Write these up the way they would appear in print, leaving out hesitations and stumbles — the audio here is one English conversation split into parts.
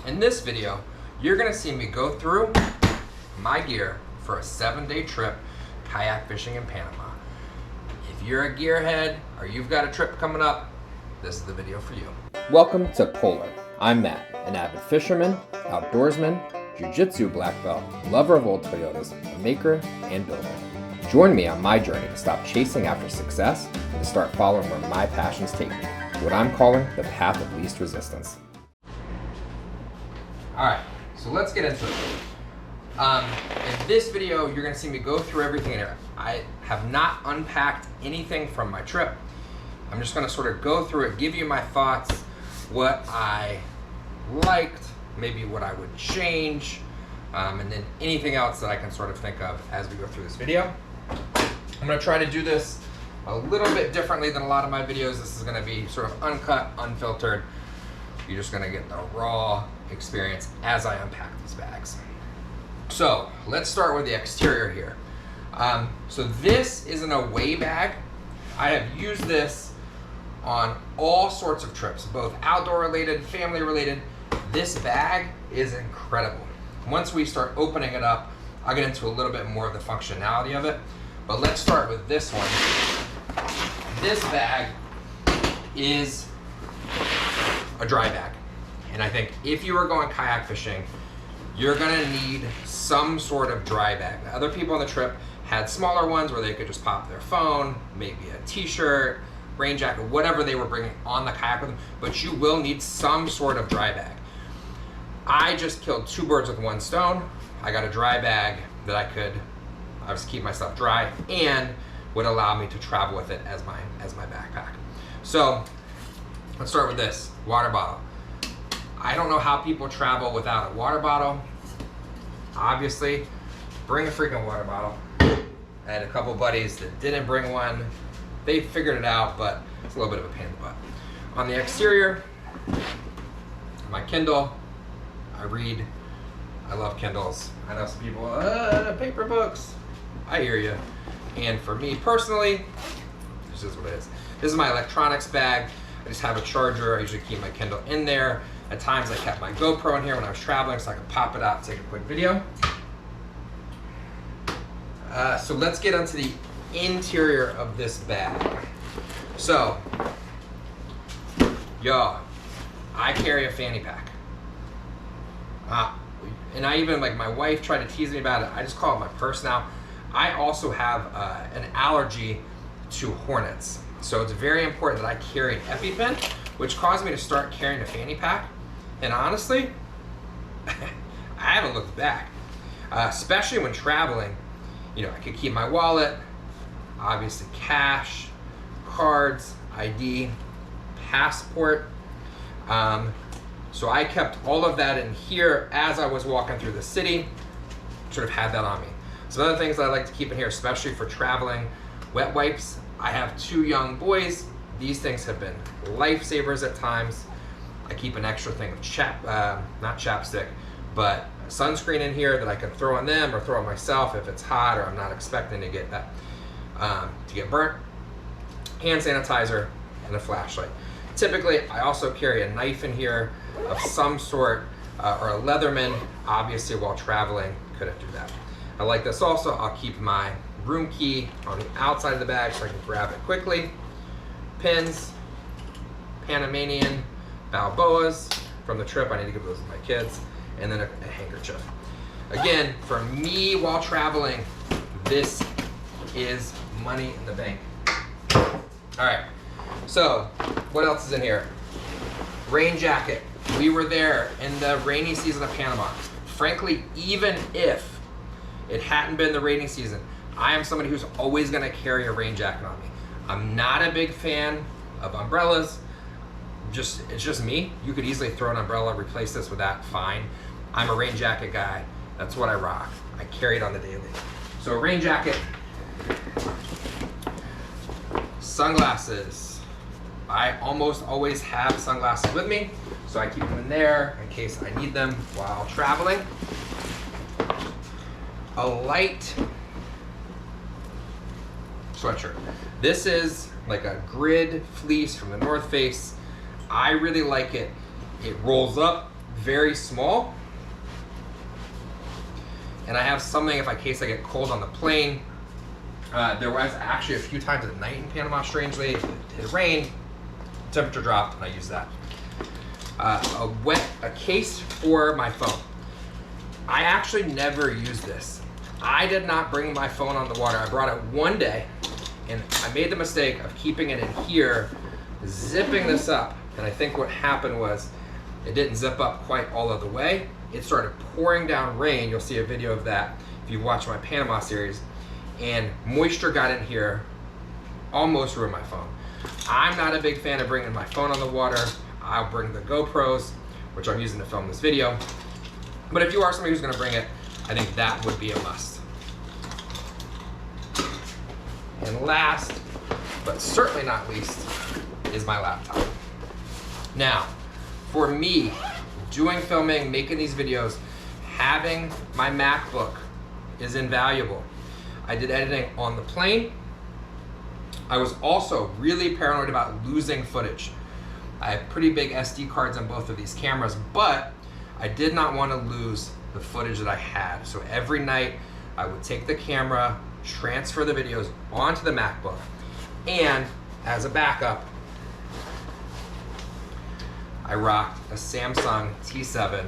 In this video, you're gonna see me go through my gear for a 7-day trip kayak fishing in Panama. If you're a gearhead or you've got a trip coming up, this is the video for you. Welcome to Polar. I'm Matt, an avid fisherman, outdoorsman, jiu-jitsu black belt, lover of old Toyotas, a maker and builder. Join me on my journey to stop chasing after success and to start following where my passions take me, what I'm calling the path of least resistance. All right, so let's get into it. In this video, you're gonna see me go through everything here. I have not unpacked anything from my trip. I'm just gonna sort of go through it, give you my thoughts, what I liked, maybe what I would change, and then anything else that I can sort of think of as we go through this video. I'm gonna try to do this a little bit differently than a lot of my videos. This is gonna be sort of uncut, unfiltered. You're just gonna get the raw experience as I unpack these bags. So let's start with the exterior here. So this is an away bag. I have used this on all sorts of trips, both outdoor related, family related. This bag is incredible. Once we start opening it up, I'll get into a little bit more of the functionality of it. But let's start with this one. This bag is a dry bag. And I think if you are going kayak fishing, you're gonna need some sort of dry bag. Now, other people on the trip had smaller ones where they could just pop their phone, maybe a t-shirt, rain jacket, whatever they were bringing on the kayak with them, but you will need some sort of dry bag. I just killed 2 birds with 1 stone. I got a dry bag that I could obviously keep myself dry and would allow me to travel with it as my backpack. So let's start with this water bottle. I don't know how people travel without a water bottle. Obviously, bring a freaking water bottle. I had a couple buddies that didn't bring one. They figured it out, but it's a little bit of a pain in the butt. On the exterior, my Kindle. I read. I love Kindles. I know some people, paper books. I hear you. And for me personally, this is what it is. This is my electronics bag. I just have a charger. I usually keep my Kindle in there. At times I kept my GoPro in here when I was traveling so I could pop it out and take a quick video. So let's get into the interior of this bag. So, I carry a fanny pack. And I even, like, my wife tried to tease me about it. I just call it my purse now. I also have an allergy to hornets. So it's very important that I carry an EpiPen, which caused me to start carrying a fanny pack. And honestly, I haven't looked back. Especially when traveling, I could keep my wallet, obviously cash, cards, ID, passport. So I kept all of that in here as I was walking through the city, sort of had that on me. Some other things that I like to keep in here, especially for traveling, wet wipes. I have 2 young boys. These things have been lifesavers at times. I keep an extra thing of not chapstick, but sunscreen in here that I can throw on them or throw on myself if it's hot or I'm not expecting to get that to get burnt. Hand sanitizer and a flashlight. Typically, I also carry a knife in here of some sort or a Leatherman. Obviously, while traveling, couldn't do that. I like this also. I'll keep my room key on the outside of the bag so I can grab it quickly. Pins, Panamanian Balboas from the trip. I need to give those to my kids. And then a handkerchief. Again, for me while traveling, this is money in the bank. All right, so what else is in here? Rain jacket. We were there in the rainy season of Panama. Frankly, even if it hadn't been the rainy season, I am somebody who's always gonna carry a rain jacket on me. I'm not a big fan of umbrellas. It's just me. You could easily throw an umbrella, replace this with that, fine. I'm a rain jacket guy. That's what I rock. I carry it on the daily. So a rain jacket. Sunglasses. I almost always have sunglasses with me, so I keep them in there in case I need them while traveling. A light sweatshirt. This is like a grid fleece from the North Face. I really like it. It rolls up very small. And I have something in case I get cold on the plane. There was actually a few times at night in Panama, strangely. It rained, temperature dropped, and I used that. A case for my phone. I actually never used this. I did not bring my phone on the water. I brought it one day, and I made the mistake of keeping it in here, zipping this up. And I think what happened was it didn't zip up quite all of the way. It started pouring down rain. You'll see a video of that if you watch my Panama series. And moisture got in here, almost ruined my phone. I'm not a big fan of bringing my phone on the water. I'll bring the GoPros, which I'm using to film this video. But if you are somebody who's gonna bring it, I think that would be a must. And last, but certainly not least, is my laptop. Now, for me, doing filming, making these videos, having my MacBook is invaluable. I did editing on the plane. I was also really paranoid about losing footage. I have pretty big SD cards on both of these cameras, but I did not want to lose the footage that I had. So every night I would take the camera, transfer the videos onto the MacBook, and as a backup, I rocked a Samsung T7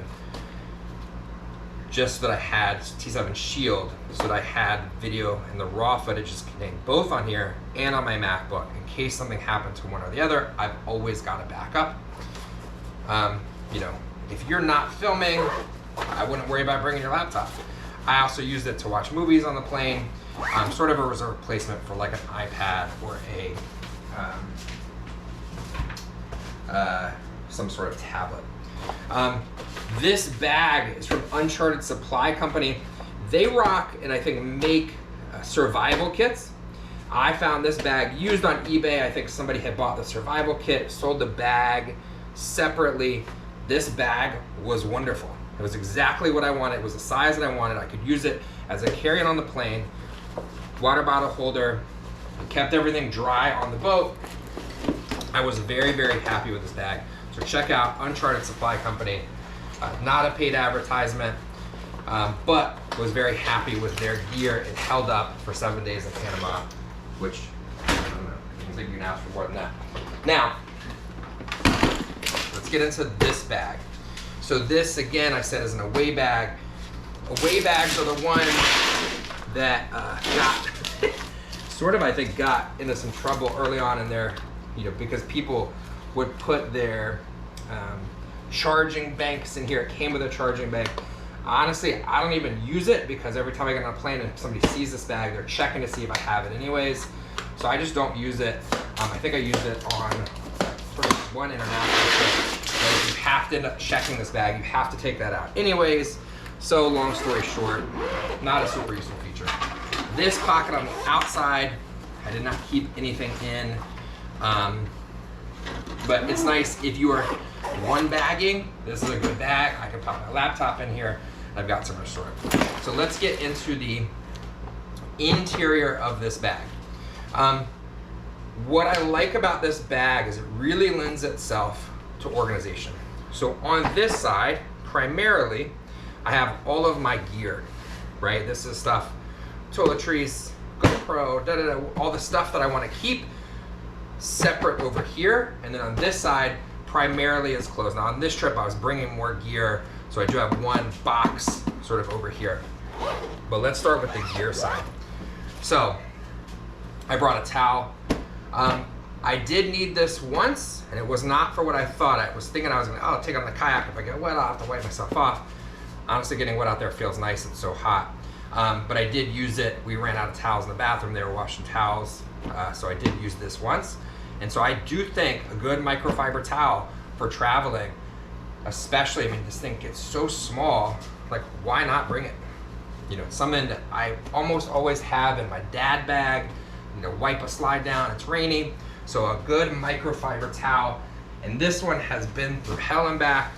just so that I had T7 Shield, so that I had video and the raw footage is contained both on here and on my MacBook. In case something happened to one or the other, I've always got a backup. You know, if you're not filming, I wouldn't worry about bringing your laptop. I also used it to watch movies on the plane, sort of as a replacement for like an iPad or some sort of tablet. This bag is from Uncharted Supply Company. They rock and I think make survival kits. I found this bag used on eBay. I think somebody had bought the survival kit, sold the bag separately. This bag was wonderful. It was exactly what I wanted. It was the size that I wanted. I could use it as a carry-on on the plane, water bottle holder. It kept everything dry on the boat. I was very, very happy with this bag. So check out Uncharted Supply Company. Not a paid advertisement, but was very happy with their gear. It held up for 7 days in Panama, which, I don't know, I don't think you can ask for more than that. Now, let's get into this bag. So this, again, I said is an away bag. Away bags are the ones that got, sort of, I think, got into some trouble early on in their, because people would put their charging banks in here. It came with a charging bank. Honestly, I don't even use it because every time I get on a plane and somebody sees this bag, they're checking to see if I have it anyways. So I just don't use it. I think I used it on sort of one international trip. But if you have to end up checking this bag, you have to take that out anyways. So long story short, not a super useful feature. This pocket on the outside, I did not keep anything in. But it's nice if you are one bagging. This is a good bag. I can pop my laptop in here. And I've got some storage. So let's get into the interior of this bag. What I like about this bag is it really lends itself to organization. So on this side, primarily, I have all of my gear, right? This is stuff, toiletries, GoPro, all the stuff that I want to keep separate over here. And then on this side, primarily is clothes. Now on this trip, I was bringing more gear, so I do have one box sort of over here. But let's start with the gear side. So I brought a towel. I did need this once, and it was not for what I thought. I was thinking I was gonna, take it on the kayak. If I get wet, I'll have to wipe myself off. Honestly, getting wet out there feels nice. It's so hot. But I did use it. We ran out of towels in the bathroom. They were washing towels. So I did use this once. And so I do think a good microfiber towel for traveling, especially, this thing gets so small, like why not bring it? It's something that I almost always have in my dad bag, wipe a slide down, it's raining. So a good microfiber towel. And this one has been through hell and back.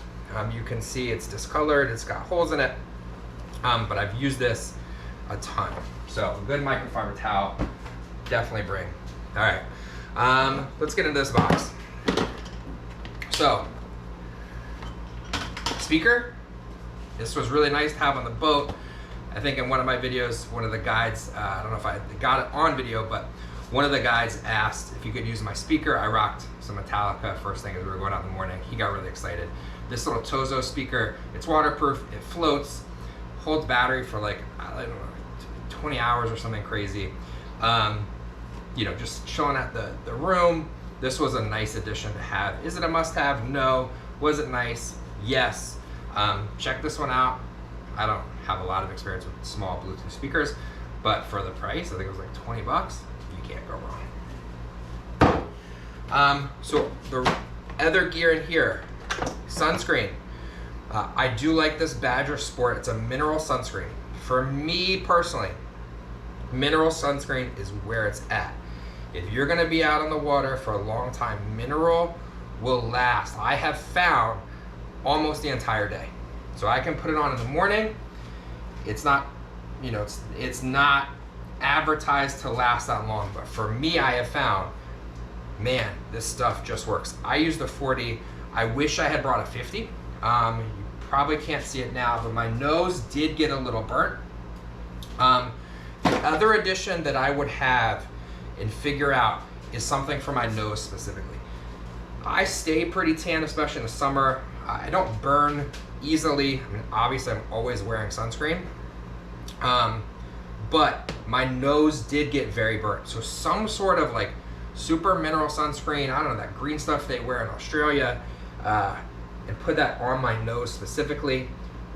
You can see it's discolored, it's got holes in it. But I've used this a ton. So a good microfiber towel, definitely bring. All right. Let's get into this box. So, this speaker. This was really nice to have on the boat. I think in one of my videos, one of the guides, I don't know if I got it on video, but one of the guides asked if you could use my speaker. I rocked some Metallica first thing as we were going out in the morning. He got really excited. This little Tozo speaker, it's waterproof, it floats, holds battery for like, I don't know, 20 hours or something crazy. You know, just chilling at the room. This was a nice addition to have. Is it a must-have? No. Was it nice? Yes. Check this one out. I don't have a lot of experience with small Bluetooth speakers, but for the price, I think it was like 20 bucks. You can't go wrong. So the other gear in here, sunscreen. I do like this Badger Sport. It's a mineral sunscreen. For me personally, mineral sunscreen is where it's at. If you're gonna be out on the water for a long time, mineral will last. I have found almost the entire day. So I can put it on in the morning. It's not, you know, it's not advertised to last that long, but for me, I have found, man, this stuff just works. I use the 40. I wish I had brought a 50. You probably can't see it now, but my nose did get a little burnt. The other addition that I would have and figure out is something for my nose specifically. I stay pretty tan, especially in the summer. I don't burn easily. I mean, obviously I'm always wearing sunscreen. But my nose did get very burnt. So some sort of like super mineral sunscreen, I don't know, that green stuff they wear in Australia, and put that on my nose specifically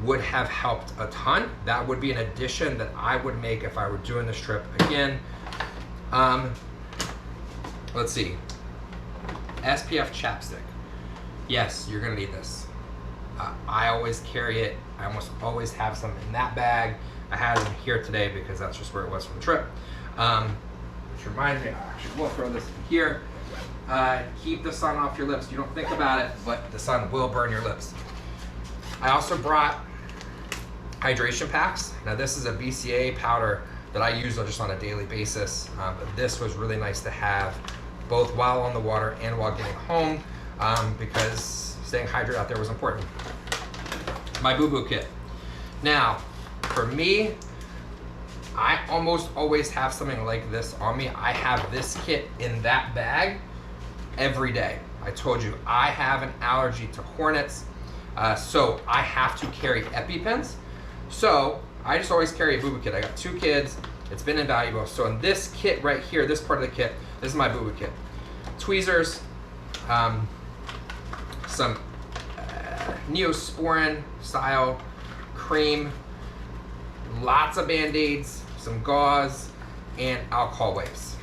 would have helped a ton. That would be an addition that I would make if I were doing this trip again. Let's see. SPF chapstick. Yes, you're gonna need this. I always carry it. I almost always have some in that bag. I had it here today because that's just where it was from the trip. Which reminds me, I actually will throw this in here. Keep the sun off your lips. You don't think about it, but the sun will burn your lips. I also brought hydration packs. Now this is a BCA powder that I use just on a daily basis, but this was really nice to have both while on the water and while getting home, because staying hydrated out there was important. My boo-boo kit. Now, for me, I almost always have something like this on me. I have this kit in that bag every day. I told you, I have an allergy to hornets, so I have to carry EpiPens. So I just always carry a boo-boo kit. I got 2 kids. It's been invaluable. So in this kit right here, this part of the kit, this is my boo-boo kit. Tweezers, some Neosporin style cream, lots of Band-Aids, some gauze, and alcohol wipes.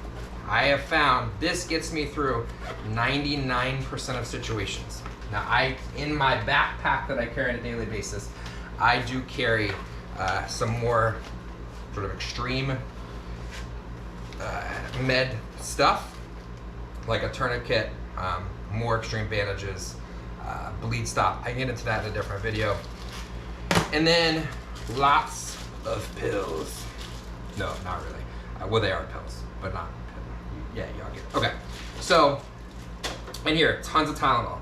I have found this gets me through 99% of situations. Now in my backpack that I carry on a daily basis, I do carry some more sort of extreme med stuff, like a tourniquet, more extreme bandages, bleed stop. I can get into that in a different video. And then lots of pills. No, not really. Well, they are pills, but not pills. Yeah, y'all get it. Okay, so in here, tons of Tylenol.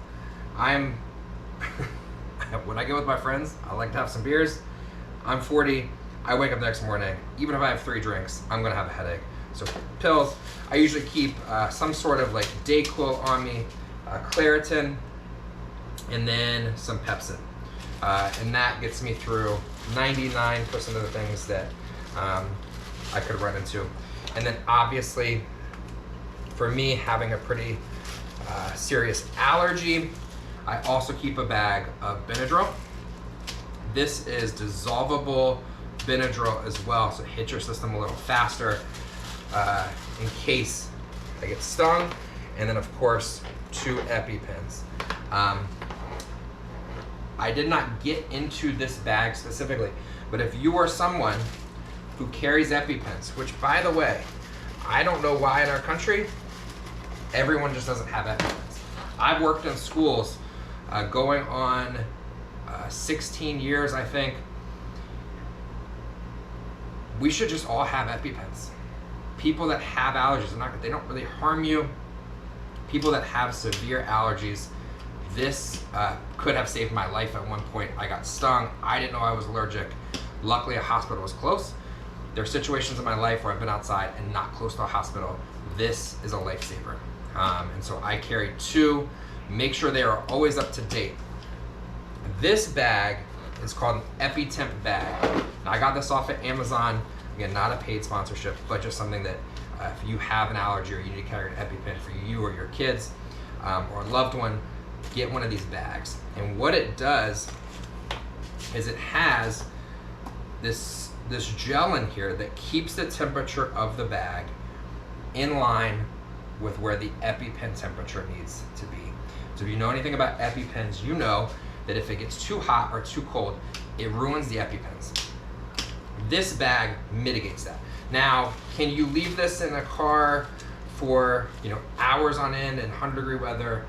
When I go with my friends, I like to have some beers. I'm 40, I wake up the next morning, even if I have 3 drinks, I'm gonna have a headache. So pills, I usually keep some sort of like Dayquil on me, Claritin, and then some Pepsin. And that gets me through 99% of the things that I could run into. And then obviously, for me, having a pretty serious allergy, I also keep a bag of Benadryl. This is dissolvable Benadryl as well, so it hits your system a little faster in case I get stung. And then of course, 2 EpiPens. I did not get into this bag specifically, but if you are someone who carries EpiPens, which by the way, I don't know why in our country, everyone just doesn't have EpiPens. I've worked in schools going on 16 years, I think. We should just all have EpiPens. People that have allergies, they don't really harm you. People that have severe allergies, This could have saved my life at one point. I got stung. I didn't know I was allergic. Luckily, a hospital was close. There are situations in my life where I've been outside and not close to a hospital. This is a lifesaver. And so I carry 2. Make sure they are always up to date. This bag is called an EpiTemp bag. Now, I got this off of Amazon. Again, not a paid sponsorship, but just something that if you have an allergy or you need to carry an EpiPen for you or your kids or a loved one, get one of these bags. And what it does is it has this gel in here that keeps the temperature of the bag in line with where the EpiPen temperature needs to be. So if you know anything about EpiPens, you know that if it gets too hot or too cold, it ruins the EpiPens. This bag mitigates that. Now, can you leave this in a car for hours on end in 100-degree weather?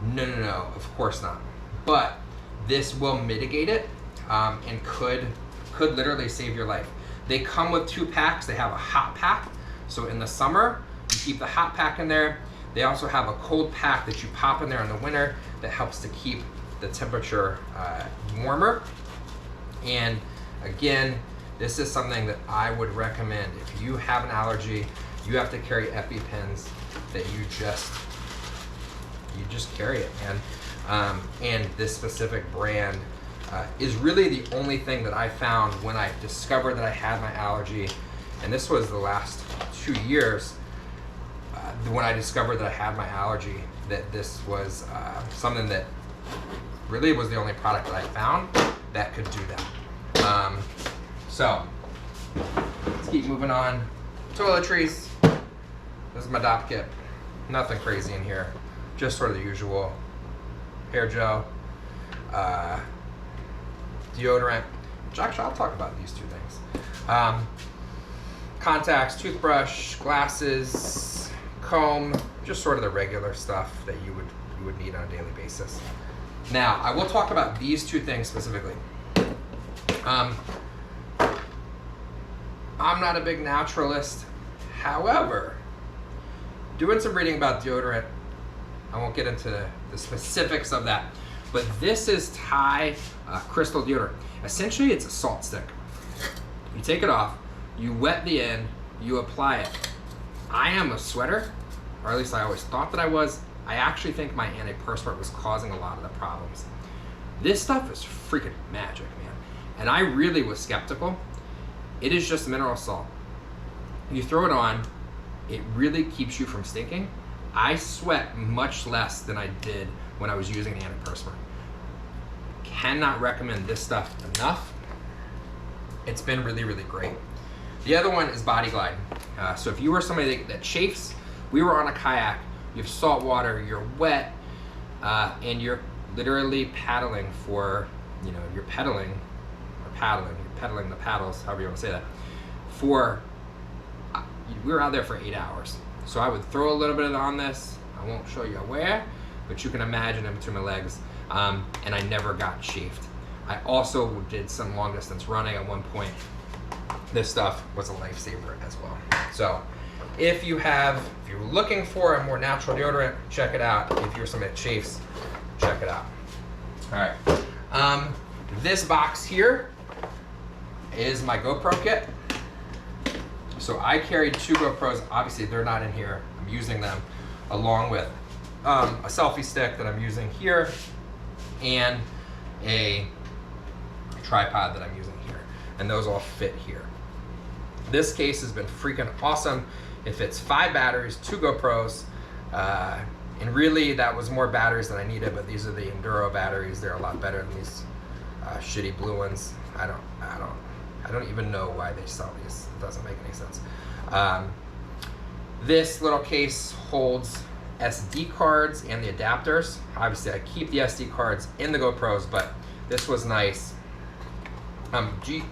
No, of course not. But this will mitigate it and could literally save your life. They come with 2 packs. They have a hot pack. So in the summer, you keep the hot pack in there. They also have a cold pack that you pop in there in the winter that helps to keep the temperature warmer. And again, this is something that I would recommend. If you have an allergy, you have to carry EpiPens that you just carry it. And this specific brand is really the only thing that I found when I discovered that I had my allergy. And this was the last 2 years when I discovered that I had my allergy, that this was something that really was the only product that I found that could do that. So let's keep moving on. Toiletries. This is my DOP kit. Nothing crazy in here. Just sort of the usual. Hair gel, deodorant, which actually I'll talk about these 2 things. Contacts, toothbrush, glasses, comb, just sort of the regular stuff that you would need on a daily basis. Now, I will talk about these 2 things specifically. I'm not a big naturalist. However, doing some reading about deodorant, I won't get into the specifics of that, but this is Thai crystal deodorant. Essentially, it's a salt stick. You take it off, you wet the end, you apply it. I am a sweater, or at least I always thought that I was. I actually think my antiperspirant was causing a lot of the problems. This stuff is freaking magic, man. And I really was skeptical. It is just mineral salt. You throw it on, it really keeps you from stinking. I sweat much less than I did when I was using antiperspirant. Cannot recommend this stuff enough. It's been really, really great. The other one is Body Glide. So if you are somebody that chafes, we were on a kayak, you have salt water, you're wet, and you're literally paddling for, you're pedaling the paddles, however you want to say that, we were out there for 8 hours. So I would throw a little bit on this. I won't show you where, but you can imagine in between my legs, and I never got chafed. I also did some long distance running at one point. This stuff was a lifesaver as well. So if you're looking for a more natural deodorant, check it out. If you're somebody that chafes, check it out. All right. This box here is my GoPro kit. So I carried 2 GoPros. Obviously, they're not in here. I'm using them along with a selfie stick that I'm using here and a tripod that I'm using here. And those all fit here. This case has been freaking awesome. It fits 5 batteries, 2 GoPros, and really that was more batteries than I needed, but these are the Enduro batteries. They're a lot better than these shitty blue ones. I don't even know why they sell these. It doesn't make any sense. This little case holds SD cards and the adapters. Obviously I keep the SD cards in the GoPros, but this was nice. You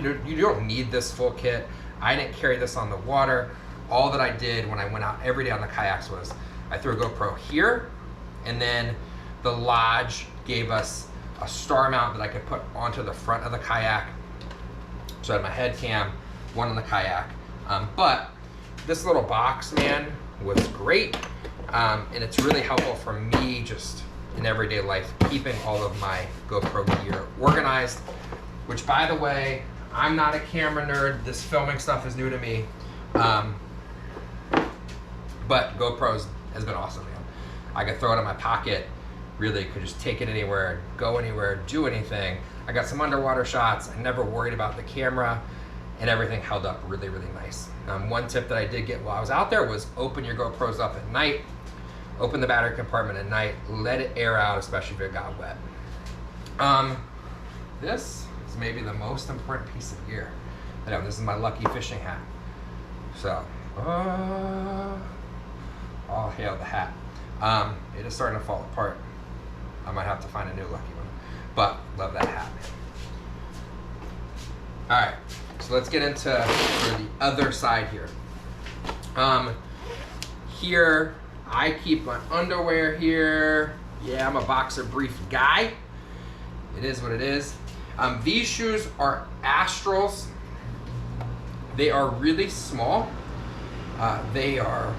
don't need this full kit. I didn't carry this on the water. All that I did when I went out every day on the kayaks was I threw a GoPro here, and then the lodge gave us a star mount that I could put onto the front of the kayak. So I had my head cam, one on the kayak. But this little box, man, was great. And it's really helpful for me just in everyday life, keeping all of my GoPro gear organized, which, by the way, I'm not a camera nerd. This filming stuff is new to me. But GoPros has been awesome, man. I could throw it in my pocket, really could just take it anywhere, go anywhere, do anything. I got some underwater shots. I never worried about the camera, and everything held up really, really nice. One tip that I did get while I was out there was open your GoPros up at night, open the battery compartment at night, let it air out, especially if it got wet. This is maybe the most important piece of gear. I know, this is my lucky fishing hat. So, all hail the hat. It is starting to fall apart. I might have to find a new lucky one, but love that hat, man. All right, so let's get into sort of the other side here. Here, I keep my underwear here. Yeah, I'm a boxer brief guy. It is what it is. These shoes are Astrals. They are really small. They are,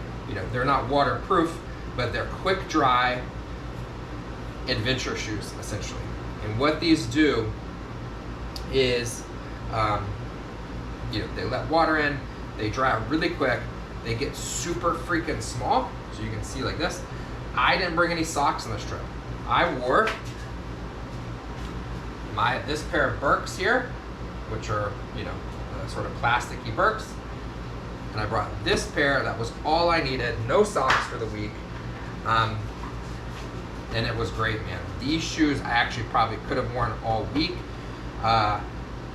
they're not waterproof, but they're quick dry adventure shoes, essentially. And what these do is, they let water in, they dry out really quick, they get super freaking small, so you can see like this. I didn't bring any socks on this trip. I wore this pair of Birks here, which are, sort of plasticky Birks. And I brought this pair, that was all I needed, no socks for the week. And it was great, man. These shoes I actually probably could have worn all week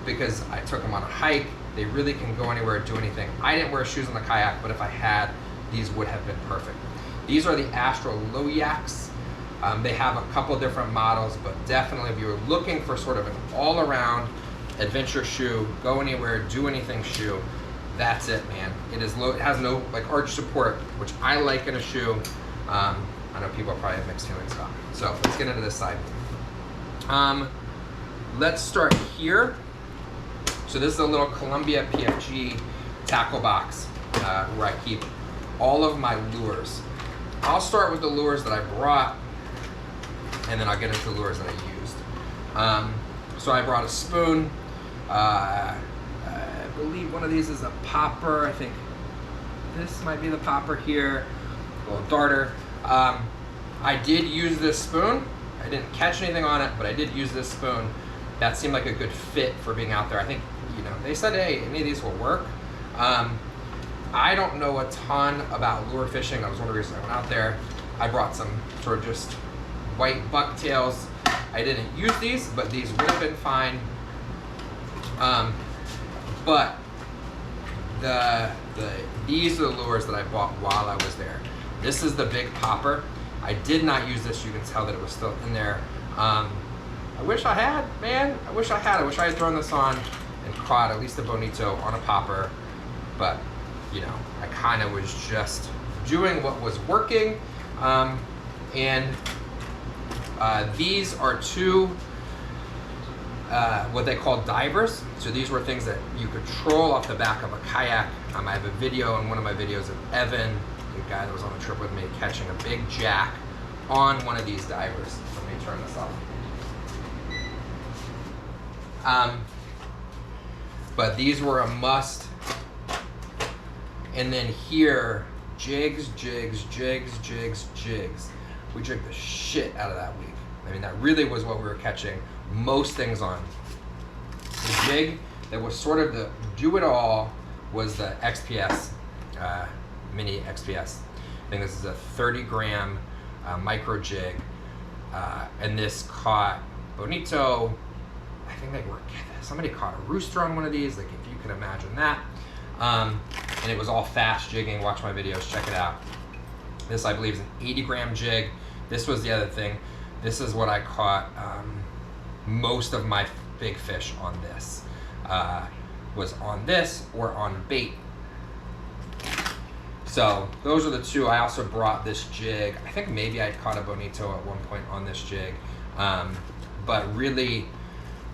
because I took them on a hike. They really can go anywhere, do anything. I didn't wear shoes on the kayak, but if I had, these would have been perfect. These are the Astral Loyaks. They have a couple different models, but definitely if you're looking for sort of an all-around adventure shoe, go anywhere, do anything shoe, that's it, man. It has no arch support, which I like in a shoe. I know people probably have mixed feelings about it. So let's get into this side. Let's start here. So this is a little Columbia PFG tackle box where I keep all of my lures. I'll start with the lures that I brought, and then I'll get into the lures that I used. So I brought a spoon. I believe one of these is a popper. I think this might be the popper here. A little darter. I did use this spoon. I didn't catch anything on it, but I did use this spoon. That seemed like a good fit for being out there. I think, they said, hey, any of these will work. I don't know a ton about lure fishing. That was one of the reasons I went out there. I brought some sort of just white bucktails. I didn't use these, but these would have been fine. But these are the lures that I bought while I was there. This is the big popper. I did not use this. You can tell that it was still in there. I wish I had, man. I wish I had thrown this on and caught at least a bonito on a popper. But, I kind of was just doing what was working. These are two, what they call divers. So these were things that you could troll off the back of a kayak. I have a video in one of my videos of Evan, the guy that was on the trip with me, catching a big jack on one of these divers. Let me turn this off. But these were a must. And then here, jigs. We jigged the shit out of that week. I mean, that really was what we were catching most things on. The jig that was sort of the do-it-all was the XPS, mini XPS. I think this is a 30-gram micro jig. And this caught bonito. I think somebody caught a rooster on one of these, like if you can imagine that. And it was all fast jigging. Watch my videos, check it out. This, I believe, is an 80-gram jig. This was the other thing. This is what I caught most of my big fish on this. Was on this or on bait. So those are the two. I also brought this jig. I think maybe I caught a bonito at one point on this jig. But really,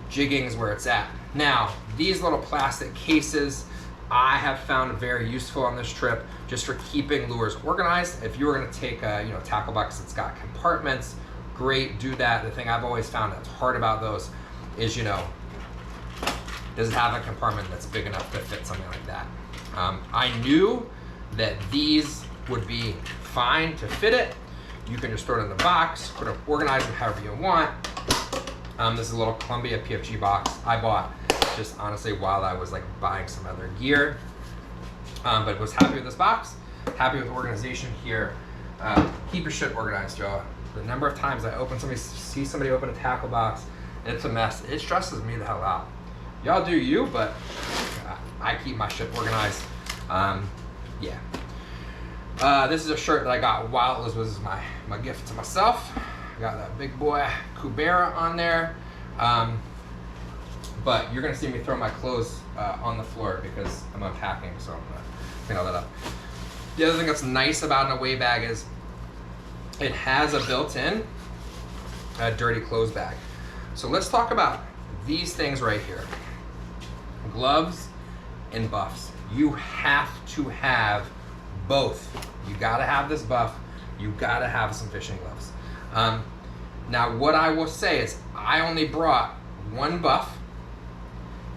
jigging is where it's at. Now, these little plastic cases I have found very useful on this trip, just for keeping lures organized. If you were going to take a tackle box that's got compartments, great, do that. The thing I've always found that's hard about those is, you know, does it have a compartment that's big enough to fit something like that? I knew that these would be fine to fit it. You can just throw it in the box, organize them however you want. This is a little Columbia PFG box I bought just honestly while I was like buying some other gear. But was happy with this box, happy with organization here. Keep your shit organized, Joe. The number of times I see somebody open a tackle box and it's a mess, it stresses me the hell out. Y'all do you, but I keep my shit organized. Yeah. This is a shirt that I got while it was my gift to myself. I got that big boy Kubera on there. But you're gonna see me throw my clothes on the floor because I'm unpacking, so I'm gonna clean all that up. The other thing that's nice about an away bag is it has a built-in dirty clothes bag. So let's talk about these things right here. Gloves and buffs. You have to have both. You gotta have this buff, you gotta have some fishing gloves. Now what I will say is I only brought one buff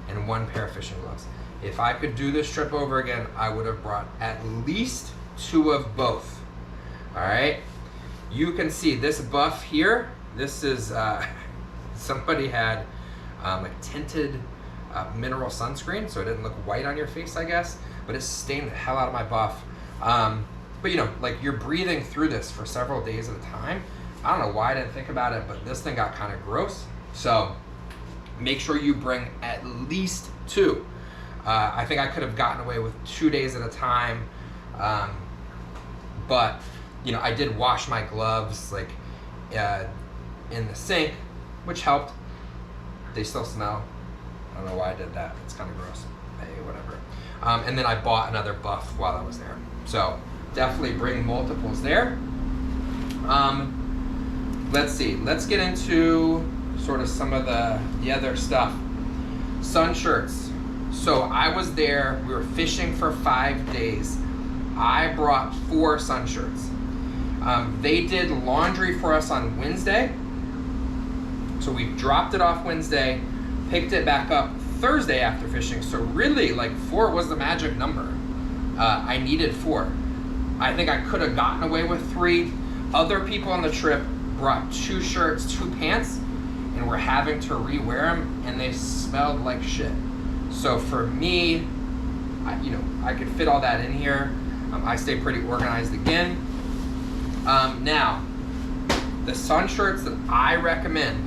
and one pair of fishing gloves. If I could do this trip over again, I would have brought at least 2 of both. All right, you can see this buff here. This is, somebody had like tinted mineral sunscreen, so it didn't look white on your face, I guess, but it stained the hell out of my buff. But you know, like you're breathing through this for several days at a time. I don't know why I didn't think about it, but this thing got kind of gross. So make sure you bring at least 2. I think I could have gotten away with 2 days at a time. But you know, I did wash my gloves like in the sink, which helped. They still smell. I don't know why I did that. It's kind of gross. Hey, whatever. And then I bought another buff while I was there. So definitely bring multiples there. Let's see. Let's get into sort of some of the other stuff. Sun shirts. So I was there. We were fishing for 5 days. I brought 4 sun shirts. They did laundry for us on Wednesday. So we dropped it off Wednesday, picked it back up Thursday after fishing. So really, like 4 was the magic number. I needed 4. I think I could have gotten away with 3. Other people on the trip brought 2 shirts, 2 pants, and were having to re-wear them, and they smelled like shit. So for me, I could fit all that in here. I stay pretty organized again. Now, the sun shirts that I recommend,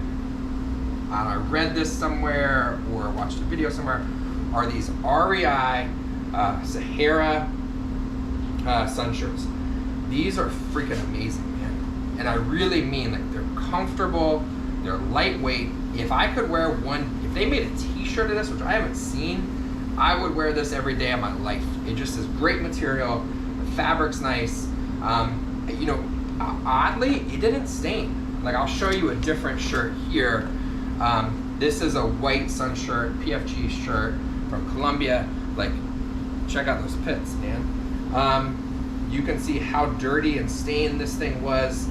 I read this somewhere or watched a video somewhere, are these REI Sahara sun shirts. These are freaking amazing, man. And I really mean, like, they're comfortable, they're lightweight. If I could wear one, if they made a t-shirt of this, which I haven't seen, I would wear this every day of my life. It just is great material, the fabric's nice. You know, oddly, it didn't stain. Like, I'll show you a different shirt here. This is a white sun shirt, PFG shirt from Columbia. Like, check out those pits, man. You can see how dirty and stained this thing was,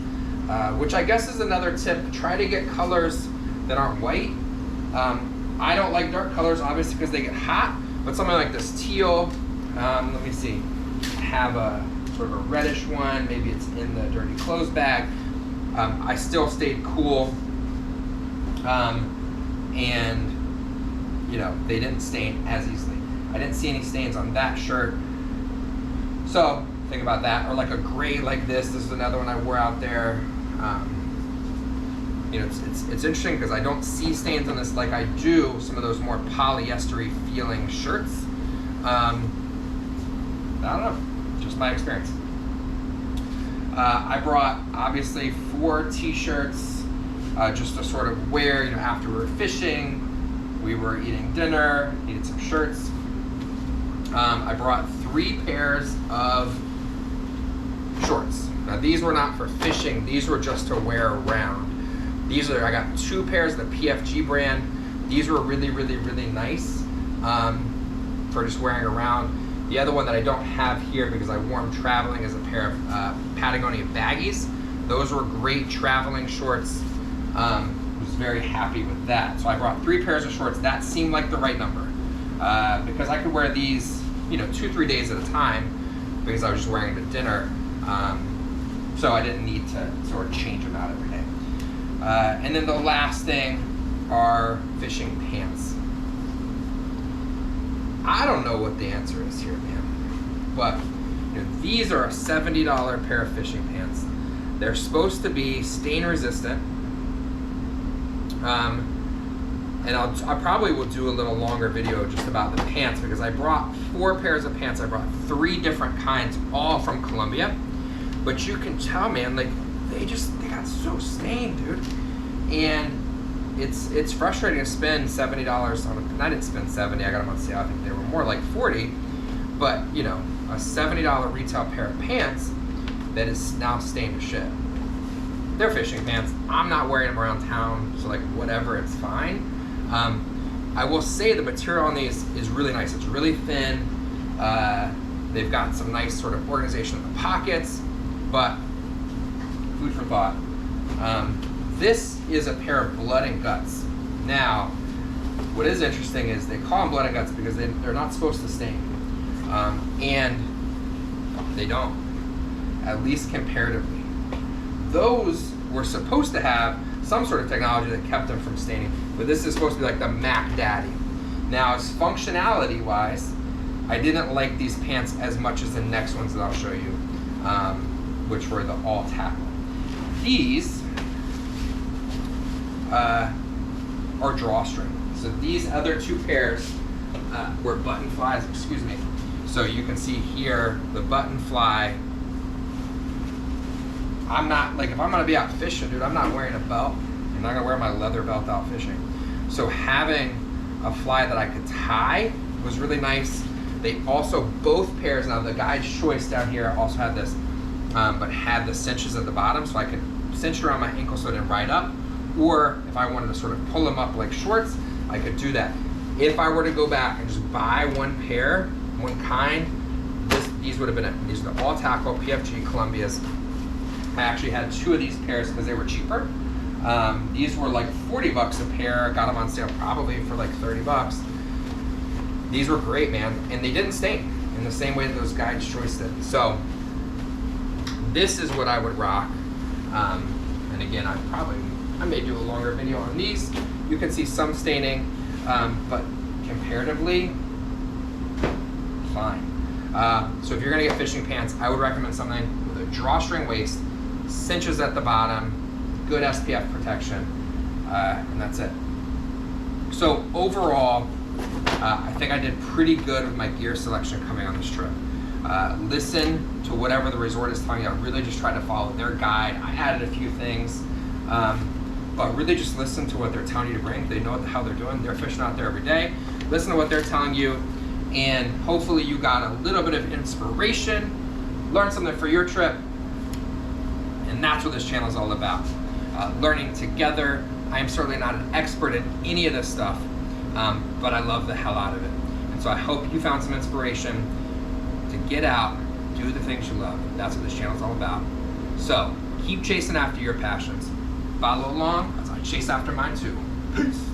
which I guess is another tip. Try to get colors that aren't white. I don't like dark colors, obviously, because they get hot, but something like this teal, let me see, I have a sort of a reddish one, maybe it's in the dirty clothes bag. I still stayed cool, and you know, they didn't stain as easily. I didn't see any stains on that shirt, so think about that. Or like a gray like this. This is another one I wore out there. You know, it's interesting because I don't see stains on this like I do some of those more polyester-y feeling shirts. I don't know, just my experience. I brought obviously 4 t-shirts just to sort of wear, you know, after we were fishing, we were eating dinner, needed some shirts. I brought 3 pairs of shorts. Now these were not for fishing, these were just to wear around. I got 2 pairs of the PFG brand. These were really, really, really nice for just wearing around. The other one that I don't have here because I wore them traveling is a pair of Patagonia baggies. Those were great traveling shorts. Was very happy with that. So I brought 3 pairs of shorts. That seemed like the right number because I could wear these, 2-3 days at a time because I was just wearing them to dinner. So I didn't need to sort of change them out every day. And then the last thing are fishing pants. I don't know what the answer is here, man. But these are a $70 pair of fishing pants. They're supposed to be stain resistant. And I probably will do a little longer video just about the pants because I brought 4 pairs of pants. I brought 3 different kinds, all from Colombia. But you can tell, man, like they got so stained, dude. And it's frustrating to spend $70 on them. And I didn't spend $70. I got them on sale. I think they were more like $40. But a $70 retail pair of pants that is now stained to shit. They're fishing pants. I'm not wearing them around town, so like whatever, it's fine. I will say the material on these is really nice. It's really thin. They've got some nice sort of organization in the pockets, but food for thought. This is a pair of blood and guts. Now, what is interesting is they call them blood and guts because they're not supposed to stain. And they don't, at least comparatively. Those were supposed to have some sort of technology that kept them from staining, but this is supposed to be like the Mac Daddy. Now, as functionality wise, I didn't like these pants as much as the next ones that I'll show you, which were the all tackle. These are drawstring. So these other 2 pairs were button flies, excuse me. So you can see here the button fly. I'm not, like, if I'm gonna be out fishing, dude, I'm not wearing a belt. I'm not gonna wear my leather belt out fishing. So having a fly that I could tie was really nice. They also, both pairs, now the guide's choice down here also had this, but had the cinches at the bottom, so I could cinch around my ankle so it didn't ride up. Or if I wanted to sort of pull them up like shorts, I could do that. If I were to go back and just buy one pair, one kind, these would have been it. These are the all tackle PFG Columbias. I actually had 2 of these pairs because they were cheaper. These were like 40 bucks a pair. Got them on sale probably for like 30 bucks. These were great, man. And they didn't stain in the same way that those guides' choice did. So this is what I would rock. And again, I may do a longer video on these. You can see some staining, but comparatively, fine. So if you're gonna get fishing pants, I would recommend something with a drawstring waist, cinches at the bottom, good SPF protection, and that's it. So overall, I think I did pretty good with my gear selection coming on this trip. Listen to whatever the resort is telling you. I really just tried to follow their guide. I added a few things, but really just listen to what they're telling you to bring. They know what the hell they're doing. They're fishing out there every day. Listen to what they're telling you, and hopefully you got a little bit of inspiration, learn something for your trip, and that's what this channel is all about. Learning together. I am certainly not an expert in any of this stuff, but I love the hell out of it. And so I hope you found some inspiration to get out, do the things you love. That's what this channel is all about. So keep chasing after your passions. Follow along as I chase after mine too. Peace.